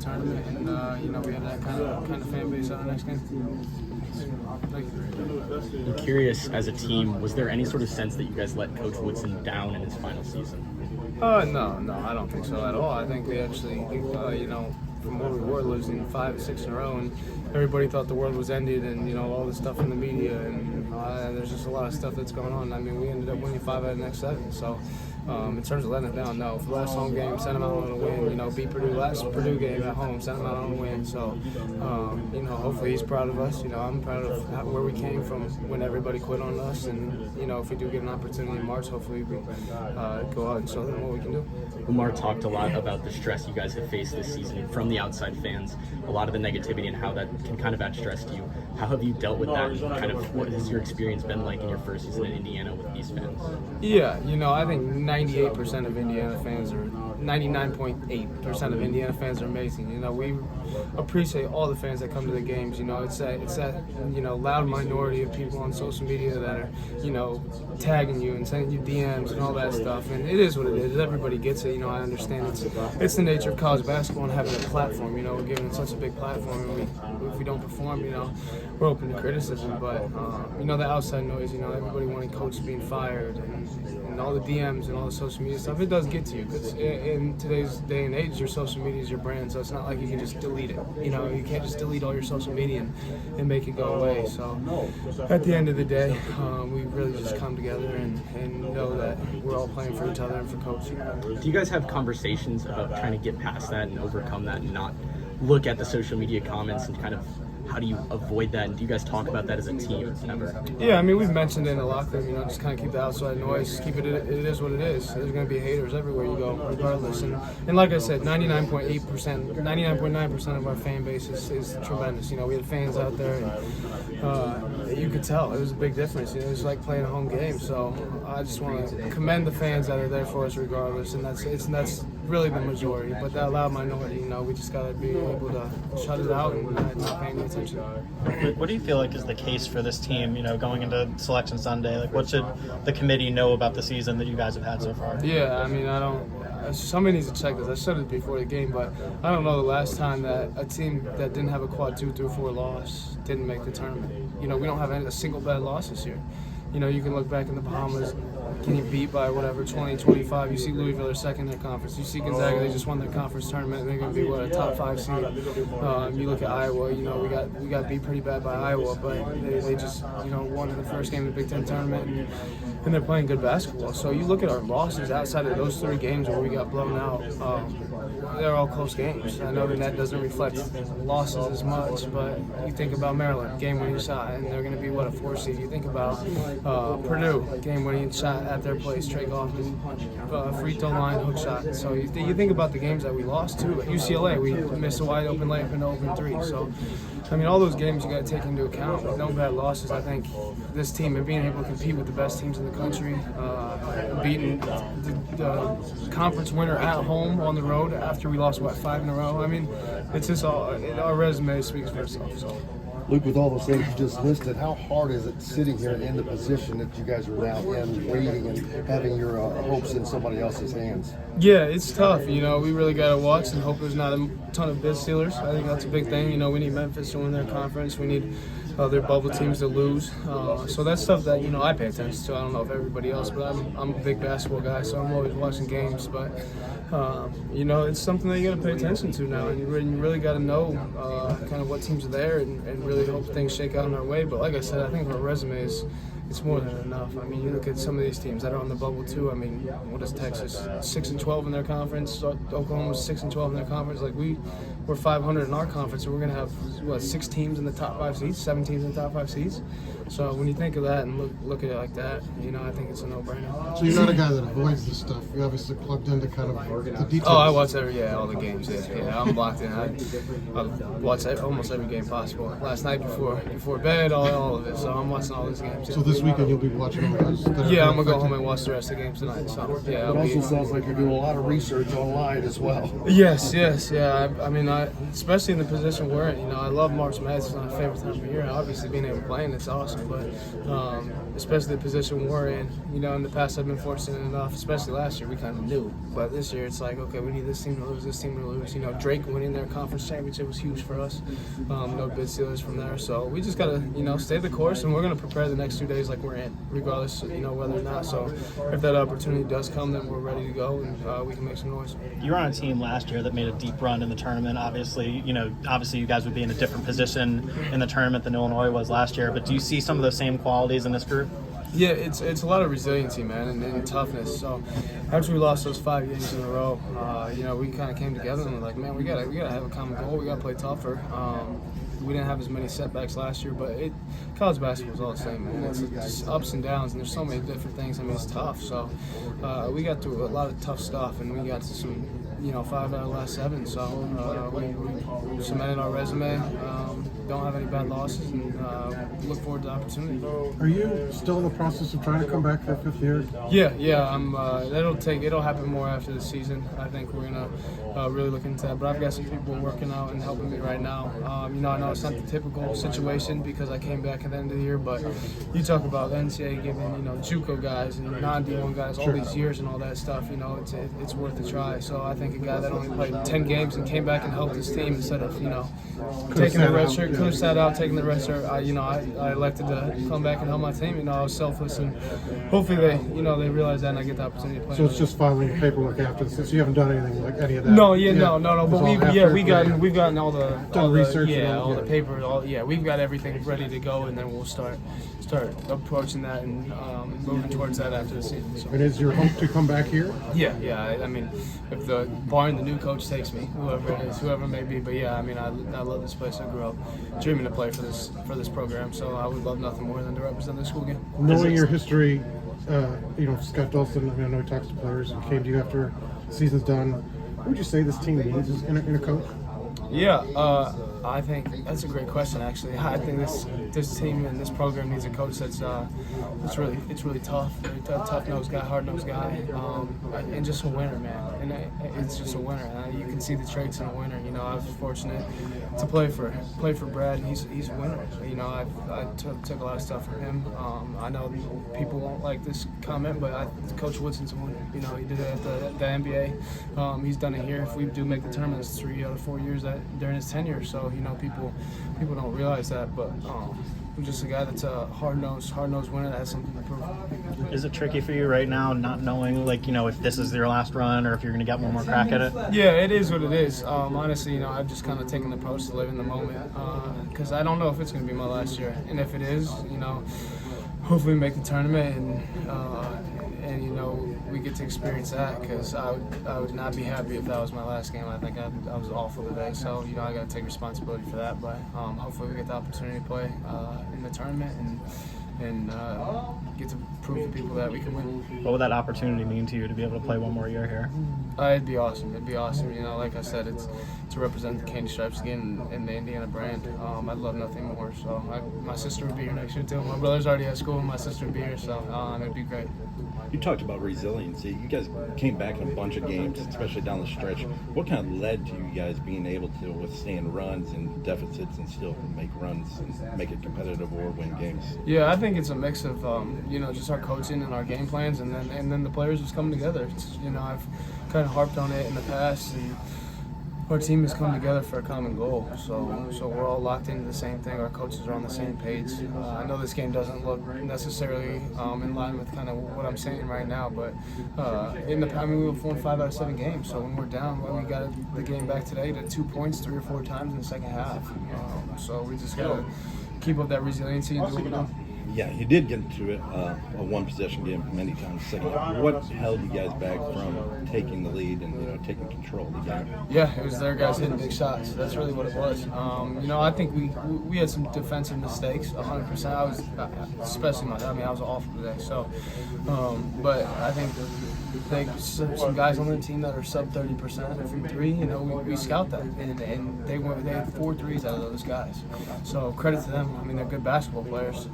the tournament, and we had that kind of fan base on our next game. I'm curious, as a team, was there any sort of sense that you guys let Coach Woodson down in his final season? No, I don't think so at all. I think we actually, from where we were losing 5 or 6 in a row, and everybody thought the world was ended, and all this stuff in the media, and there's just a lot of stuff that's going on. I mean, we ended up winning 5 out of the next 7. So, in terms of letting it down, no. For the last home game, sent them out on a win. Beat Purdue. Last Purdue game at home, sent them out on a win. So, hopefully he's proud of us. I'm proud of where we came from when everybody quit on us, and if we do get an opportunity in March, hopefully we go out and show them what we can do. Umar talked a lot about the stress you guys have faced this season from the outside fans, a lot of the negativity and how that can kind of add stress to you. How have you dealt with that? And kind of what has your experience been like in your first season in Indiana with these fans? Yeah, I think 98% of Indiana fans are 99.8% of Indiana fans are amazing. We appreciate all the fans that come to the games. It's that loud minority of people on social media that are tagging you and sending you DMs and all that stuff. And it is what it is. Everybody gets it. I understand it's the nature of college basketball and having a platform. We're given it such a big platform, and if we don't perform, we're open to criticism. But the outside noise. Everybody wanting coaches being fired and all the DMs and all the social media stuff. It does get to you. Because in today's day and age, your social media is your brand, so it's not like you can just delete it. You can't just delete all your social media and make it go away. So at the end of the day, we really just come together and know that we're all playing for each other and for Coach. Do you guys have conversations about trying to get past that and overcome that and not look at the social media comments and kind of how do you avoid that? And do you guys talk about that as a team ever? Yeah, we've mentioned it in the locker room, just kind of keep the outside noise, keep it is what it is. There's going to be haters everywhere you go, regardless. And like I said, 99.9% of our fan base is tremendous. We had fans out there, and you could tell it was a big difference. It was like playing a home game. So I just want to commend the fans that are there for us regardless, and that's really the majority. But that loud minority, we just got to be able to shut it out and not pay any attention. What do you feel like is the case for this team, going into Selection Sunday? Like, what should the committee know about the season that you guys have had so far? Yeah, somebody needs to check this. I said it before the game, but I don't know the last time that a team that didn't have a quad 2-4 loss didn't make the tournament. We don't have a single bad loss this year. You can look back in the Bahamas, getting beat by 20, 25. You see Louisville are second in their conference. You see Gonzaga, they just won their conference tournament, and they're going to be a top 5 seed. You look at Iowa, we got beat pretty bad by Iowa, but they just won in the first game of the Big Ten tournament, and they're playing good basketball. So you look at our losses outside of those 3 games where we got blown out. They're all close games. I know the net doesn't reflect losses as much, but you think about Maryland, game-winning shot, and they're going to be a 4 seed. You think about Purdue, game-winning shot at their place, Trey Kaufman, free throw line, hook shot. So you think about the games that we lost too. At UCLA, we missed a wide open layup and open 3. So, all those games you got to take into account. No bad losses. I think this team and being able to compete with the best teams in the country, beating the conference winner at home on the road after we lost 5 in a row. It's just our resume speaks for itself. So. Luke, with all those things you just listed, how hard is it sitting here in the position that you guys are now in, waiting and having your hopes in somebody else's hands? Yeah, it's tough. We really got to watch and hope there's not a ton of bid stealers. I think that's a big thing. We need Memphis to win their conference. We need their bubble teams to lose. So that's stuff that, I pay attention to. I don't know if everybody else, but I'm a big basketball guy, so I'm always watching games. But, it's something that you got to pay attention to now. And you really got to know kind of what teams are there and really hope things shake out in our way. But like I said, I think our resume it's more than enough. You look at some of these teams that are on the bubble too. What is Texas? 6-12 in their conference. Oklahoma's 6-12 in their conference. We're 500 in our conference, so we're gonna have 6 teams in the top 5 seeds, 7 teams in the top 5 seeds. So when you think of that and look at it like that, I think it's a no-brainer. So you're not a guy that avoids this stuff. You're obviously plugged into kind of the details. Oh, I watch all the games. Yeah, I'm locked in. I watch almost every game possible. Last night before bed, all of it. So I'm watching all these games. So this this weekend you'll be watching all those. that are Yeah, I'm gonna go affected. home and watch the rest of the games tonight. So yeah, It I'll also be, sounds like you're doing a lot of research online as well. yes, yeah. I mean, especially in the position we're in. You know, I love March Madness. It's my favorite time of year. Obviously, being able to play, and it's awesome. But especially the position we're in. You know, in the past, I've been fortunate enough. Especially last year, we kind of knew. But this year, it's like, okay, we need this team to lose, this team to lose. You know, Drake winning their conference championship was huge for us. No bid stealers from there. So we just gotta, stay the course, and we're gonna prepare the next 2 days like we're in, regardless, whether or not. So if that opportunity does come, then we're ready to go, and we can make some noise. You were on a team last year that made a deep run in the tournament. Obviously, you guys would be in a different position in the tournament than Illinois was last year. But do you see some of those same qualities in this group? Yeah, it's a lot of resiliency, man, and toughness. So after we lost those 5 games in a row, we kind of came together and we're like, man, we gotta have a common goal. We gotta play tougher. We didn't have as many setbacks last year, but college basketball is all the same, man. It's just ups and downs, and there's so many different things. I mean, it's tough. So we got through a lot of tough stuff, and we got to some, 5 out of the last 7. So we cemented our resume. Don't have any bad losses, and look forward to the opportunity. Are you still in the process of trying to come back for a 5th year? Yeah. It'll happen more after the season. I think we're gonna really look into that. But I've got some people working out and helping me right now. I know it's not the typical situation because I came back at the end of the year. But you talk about the NCAA giving JUCO guys and non-D1 guys all these years and all that stuff. It's worth a try. So I think a guy that only played 10 games and came back and helped his team instead of taking the red shirt, could have sat out, taking the red shirt. I elected to come back and help my team. I was selfless, and hopefully they realize that, and I get the opportunity to play. So it's just filing paperwork after this. So you haven't done anything like any of that? No. But It's all we've after, we've gotten all the research and all the paper. We've got everything ready to go, and then we'll start approaching that and moving towards that after the season. So. And is your hope to come back here? Yeah. I mean, if barring the new coach takes me, whoever it is, whoever it may be. But yeah, I mean, I love this place. I grew up dreaming to play for this program. So I would love nothing more than to represent this school again. Knowing your history, Scott Dawson, I know he talks to players and came to you after the season's done. What would you say this team needs in a coach? Yeah, I think that's a great question. Actually, I think this team and this program needs a coach that's it's really tough, tough-nosed guy, hard-nosed guy, and just a winner, man. And it's just a winner. You can see the traits in a winner. I was fortunate to play for Brad, and he's a winner. I took a lot of stuff from him. I know people won't like this comment, but Coach Woodson's a winner. He did it at the NBA. He's done it here. If we do make the tournament, it's 3 out of 4 years during his tenure. So people don't realize that, but I'm just a guy that's a hard-nosed winner that has something to prove. Is it tricky for you right now, not knowing if this is your last run or if you're going to get one more crack at it? Yeah, it is what it is. Honestly, I've just kind of taken the approach to live in the moment because I don't know if it's going to be my last year, and if it is, hopefully make the tournament and we get to experience that because I would not be happy if that was my last game. I think I was awful today, so I got to take responsibility for that. But hopefully we get the opportunity to play in the tournament and get to prove to people that we can win. What would that opportunity mean to you to be able to play one more year here? It'd be awesome. Like I said, it's to represent the Candy Stripes again in the Indiana brand. I'd love nothing more. So my sister would be here next year too. My brother's already at school, and my sister would be here, so it'd be great. You talked about resiliency. You guys came back in a bunch of games, especially down the stretch. What kind of led to you guys being able to withstand runs and deficits and still make runs and make it competitive or win games? Yeah, I think it's a mix of just our coaching and our game plans, and then the players just coming together. I've kind of harped on it in the past, and our team has come together for a common goal. So we're all locked into the same thing. Our coaches are on the same page. I know this game doesn't look necessarily in line with kind of what I'm saying right now, but we won 5 out of 7 games. So when we're down, we got the game back today to 2 points 3 or 4 times in the second half. So we just got to keep up that resiliency and do what we do. Yeah, you did get into a one-possession game many times. Second half. What held you guys back from taking the lead and taking control of the game? Yeah, it was their guys hitting big shots. That's really what it was. I think we had some defensive mistakes. 100%. I was, especially I was awful today. So, but I think some guys on their team that are sub 30% from three. You know, we scout that, and they had 4 threes out of those guys. So credit to them. I mean, they're good basketball players,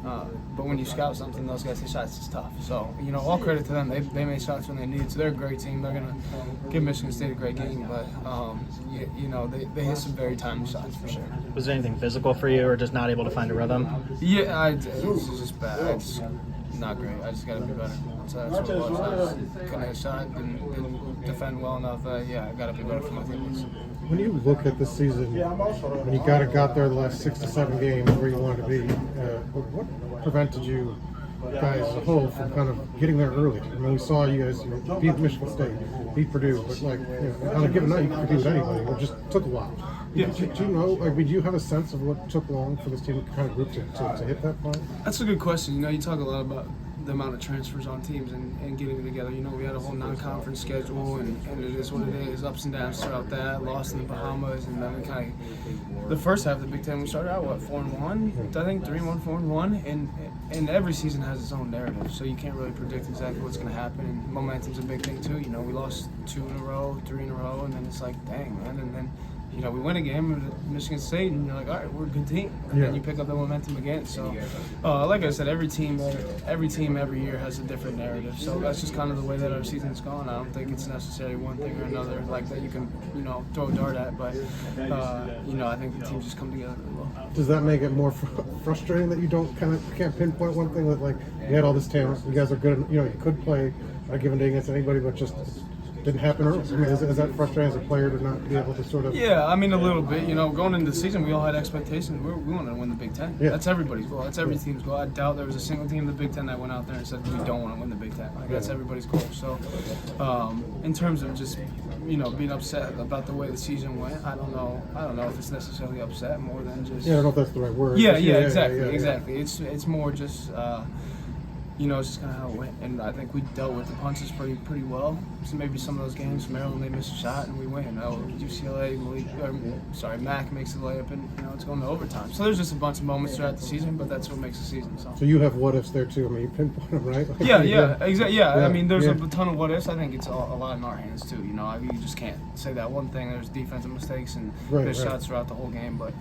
but when you scout something, those guys hit shots, it's tough. So you know, all credit to them. They made shots when they needed. So they're a great team. They're gonna give Michigan State a great game, but you know, they hit some very timely shots for sure. Was there anything physical for you, or just not able to find a rhythm? Yeah, it was just bad. It's not great. I just got to be better. That's what it was. I just couldn't hit a shot, didn't defend well enough. I got to be better for my teammates. When you look at this season, when you got there the last 6 to 7 games where you wanted to be, what prevented you guys as a whole from kind of getting there early? I mean, we saw you guys beat Michigan State, beat Purdue, but like, you know, on a given night you could beat anybody. It just took a while. Yeah. Do you know? Like, do you have a sense of what took long for this team to kind of group to hit that point? That's a good question. You know, you talk a lot about the amount of transfers on teams and getting it together. You know, we had a whole non-conference schedule, and it is what it is. Ups and downs throughout that. Lost in the Bahamas, and then we kind of the first half of the Big Ten we started out 4-1. I think 3-1, 4-1, and every season has its own narrative, so you can't really predict exactly what's going to happen. And momentum's a big thing too. You know, we lost 2 in a row, 3 in a row, and then it's like, dang, man, and then. You know, we win a game at Michigan State, and you're like, all right, we're a good team. And then you pick up the momentum again. So, like I said, every team every year has a different narrative. So that's just kind of the way that our season's gone. I don't think it's necessarily one thing or another like that you can, you know, throw a dart at. But, you know, I think the teams just come together really well. Does that make it more frustrating that you can't pinpoint one thing? That like you had all this talent, you guys are good. You know, you could play a given day against anybody, but just didn't happen early. I mean, is that frustrating as a player to not be able to sort of? Yeah, I mean, a little bit. You know, going into the season, we all had expectations. We wanted to win the Big Ten. Yeah. That's everybody's goal. That's every team's goal. I doubt there was a single team in the Big Ten that went out there and said we don't want to win the Big Ten. Like that's everybody's goal. So, in terms of just you know being upset about the way the season went, I don't know if it's necessarily upset more than just. Yeah, I don't know if that's the right word. Yeah, exactly. It's more just. You know, it's just kind of how it went, and I think we dealt with the punches pretty well. So maybe some of those games, Maryland, they miss a shot and we win. UCLA, Mac makes the layup, and you know it's going to overtime. So there's just a bunch of moments throughout the season, but that's what makes the season. So you have what ifs there too. I mean, you pinpoint them, right? Like, exactly. Yeah, I mean, there's a ton of what ifs. I think it's a lot in our hands too. You know, I mean, you just can't say that one thing. There's defensive mistakes and missed shots throughout the whole game, but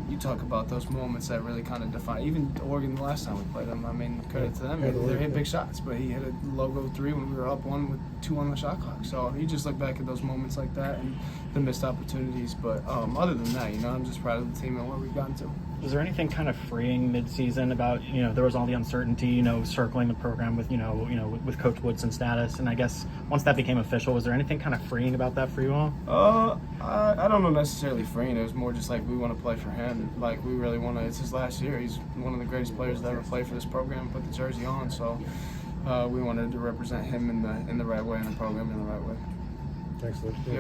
you talk about those moments that really kind of define. Even Oregon the last time we played them. I mean, credit to them. They hit big shots, but he hit a logo 3 when we were up 1 with 2 on the shot clock. So you just look back at those moments like that and the missed opportunities. But other than that, you know, I'm just proud of the team and where we've gotten to. Was there anything kind of freeing mid-season about, you know, there was all the uncertainty, you know, circling the program with, you know, with Coach Woodson's status, and I guess once that became official, was there anything kind of freeing about that for you all? I don't know necessarily freeing. It was more just like we want to play for him. Like we really want to. It's his last year. He's one of the greatest players to ever play for this program. Put the jersey on, so we wanted to represent him in the right way and the program in the right way. Thanks, Luke. Yep.